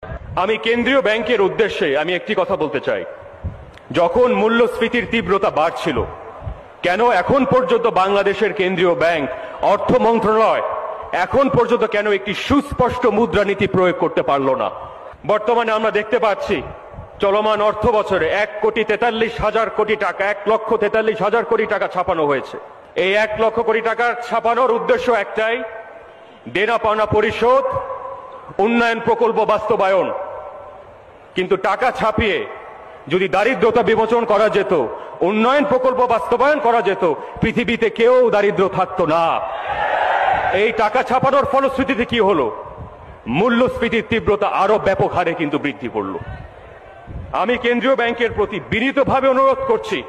আমি কেন্দ্রীয় ব্যাংকের উদ্দেশ্যে আমি একটি কথা বলতে চাই। যখন মূল্যস্ফীতির তীব্রতা বাড়ছিল, কেন এখন পর্যন্ত বাংলাদেশের কেন্দ্রীয় ব্যাংক অর্থ মন্ত্রণালয় এখন পর্যন্ত কেন একটি সুস্পষ্ট মুদ্রানীতি প্রয়োগ করতে পারল না? বর্তমানে আমরা দেখতে পাচ্ছি চলমান অর্থ বছরে 1,43,000 টাকা 1,43,000 কোটি টাকা ছাপানো হয়েছে। এই 1 লক্ষ কোটি টাকা ছাপানোর উদ্দেশ্য একটাই, দেনা পাওনা পরিশোধ, উন্নয়ন প্রকল্প বাস্তবায়ন। কিন্তু টাকা ছাপিয়ে যদি দারিদ্রতা বিমোচন করা যেত, উন্নয়ন প্রকল্প বাস্তবায়ন করা যেত, পৃথিবীতে কেউ দারিদ্র থাকতো না। এই টাকা ছাপানোর ফলশ্রুতিতে কি হলো? মূল্যস্ফীতির তীব্রতা আরো ব্যাপক হারে কিন্তু বৃদ্ধি করল। আমি কেন্দ্রীয় ব্যাংকের প্রতি বিনীতভাবে অনুরোধ করছি,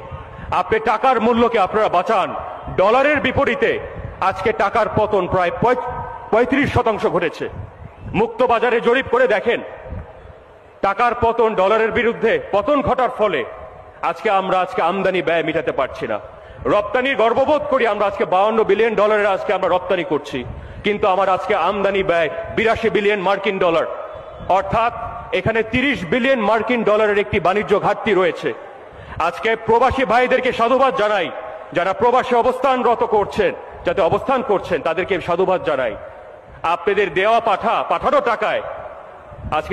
আপনি টাকার মূল্যকে আপনারা বাঁচান। ডলারের বিপরীতে আজকে টাকার পতন প্রায় 35% ঘটেছে। মুক্ত বাজারে জরিপ করে দেখেন, টাকার পতন, ডলারের বিরুদ্ধে পতন ঘটার ফলে আমরা আমদানি ব্যয় মেটাতে পারছি না। রপ্তানির গর্ববোধ করি, আমরা আজকে $52 বিলিয়ন আমরা রপ্তানি করছি, কিন্তু আমার আজকে আমদানি ব্যয় $82 বিলিয়ন মার্কিন ডলার, অর্থাৎ এখানে $30 বিলিয়ন মার্কিন ডলারের একটি বাণিজ্য ঘাটতি রয়েছে। আজকে প্রবাসী ভাইদেরকে সাধুবাদ জানাই, যারা প্রবাসে অবস্থান করছেন তাদেরকে সাধুবাদ জানাই। আপনাদের দেওয়া পাঠানো টাকায় আজকে